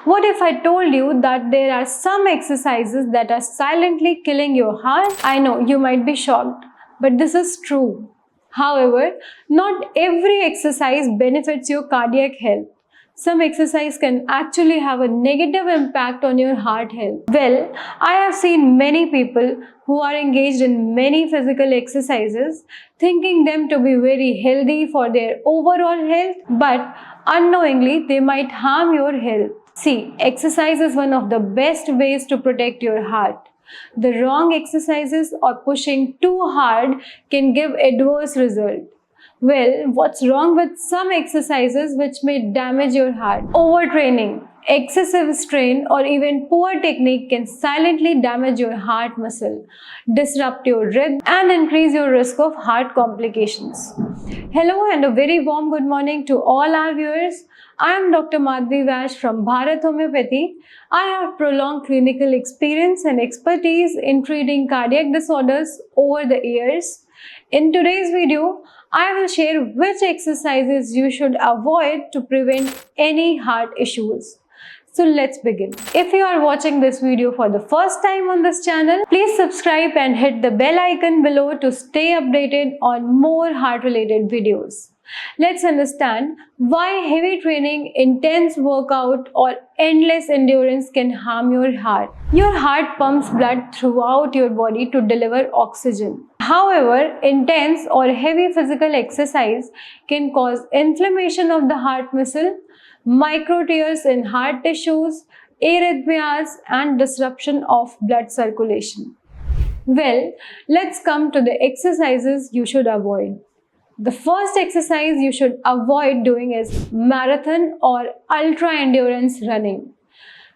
What if I told you that there are some exercises that are silently killing your heart? I know you might be shocked, but this is true. However, not every exercise benefits your cardiac health. Some exercise can actually have a negative impact on your heart health. Well, I have seen many people who are engaged in many physical exercises thinking them to be very healthy for their overall health, but unknowingly they might harm your health. See, exercise is one of the best ways to protect your heart. The wrong exercises or pushing too hard can give adverse result. Well, what's wrong with some exercises which may damage your heart? Overtraining, excessive strain, or even poor technique can silently damage your heart muscle, disrupt your rhythm, and increase your risk of heart complications. Hello and a very warm good morning to all our viewers. I am Dr. Madhvi Vash from Bharat Homeopathy. I have prolonged clinical experience and expertise in treating cardiac disorders over the years. In today's video, I will share which exercises you should avoid to prevent any heart issues. So let's begin. If you are watching this video for the first time on this channel, please subscribe and hit the bell icon below to stay updated on more heart-related videos. Let's understand why heavy training, intense workout, or endless endurance can harm your heart. Your heart pumps blood throughout your body to deliver oxygen. However, intense or heavy physical exercise can cause inflammation of the heart muscle, micro tears in heart tissues, arrhythmias, and disruption of blood circulation. Well, let's come to the exercises you should avoid. The first exercise you should avoid doing is marathon or ultra endurance running.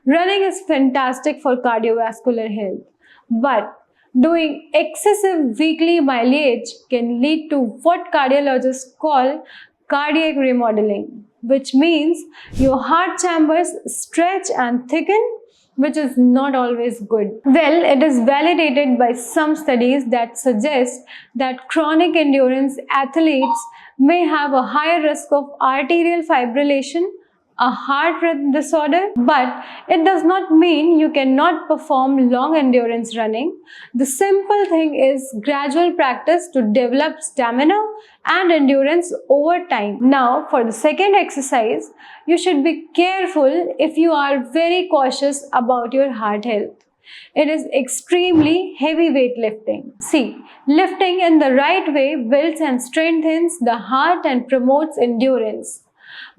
Running is fantastic for cardiovascular health, but doing excessive weekly mileage can lead to what cardiologists call cardiac remodeling, which means your heart chambers stretch and thicken, which is not always good. Well, it is validated by some studies that suggest that chronic endurance athletes may have a higher risk of arterial fibrillation, a heart rhythm disorder, but it does not mean you cannot perform long endurance running. The simple thing is gradual practice to develop stamina and endurance over time. Now, for the second exercise, you should be careful if you are very cautious about your heart health. It is extremely heavy weight lifting. See, lifting in the right way builds and strengthens the heart and promotes endurance.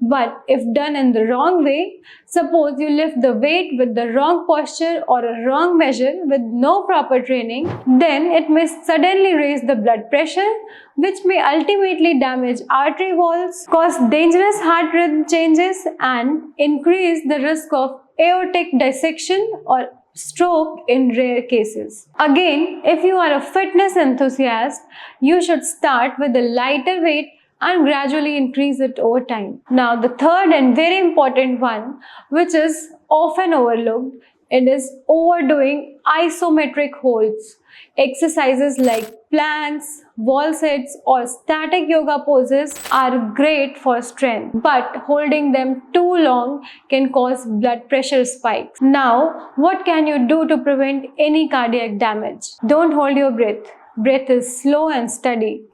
But if done in the wrong way, suppose you lift the weight with the wrong posture or a wrong measure with no proper training, then it may suddenly raise the blood pressure, which may ultimately damage artery walls, cause dangerous heart rhythm changes, and increase the risk of aortic dissection or stroke in rare cases. Again, if you are a fitness enthusiast, you should start with a lighter weight and gradually increase it over time. Now, the third and very important one, which is often overlooked, it is overdoing isometric holds. Exercises like planks, wall sits, or static yoga poses are great for strength, but holding them too long can cause blood pressure spikes. Now, what can you do to prevent any cardiac damage? Don't hold your breath. Breath is slow and steady.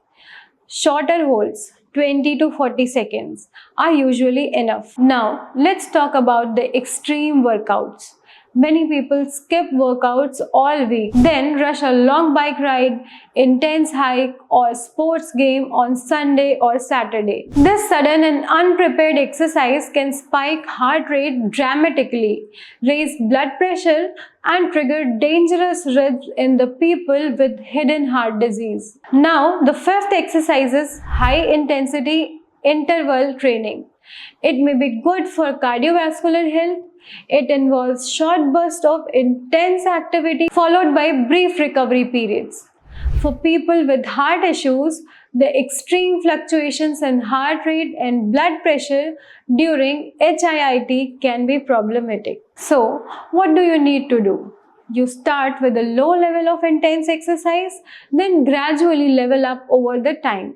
Shorter holds, 20 to 40 seconds, are usually enough. Now, let's talk about the extreme workouts. Many people skip workouts all week, then rush a long bike ride, intense hike, or sports game on Sunday or Saturday. This sudden and unprepared exercise can spike heart rate dramatically, raise blood pressure, and trigger dangerous rhythms in the people with hidden heart disease. Now, the fifth exercise is high intensity interval training. It may be good for cardiovascular health. It involves short bursts of intense activity followed by brief recovery periods. For people with heart issues, the extreme fluctuations in heart rate and blood pressure during HIIT can be problematic. So, what do you need to do? You start with a low level of intense exercise, then gradually level up over the time.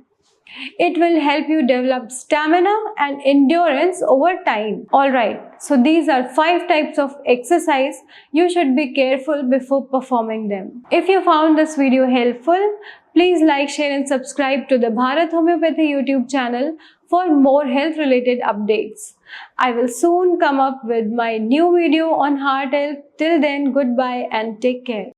It will help you develop stamina and endurance over time. Alright, so these are 5 types of exercise. You should be careful before performing them. If you found this video helpful, please like, share and subscribe to the Bharat Homeopathy YouTube channel for more health related updates. I will soon come up with my new video on heart health. Till then, goodbye and take care.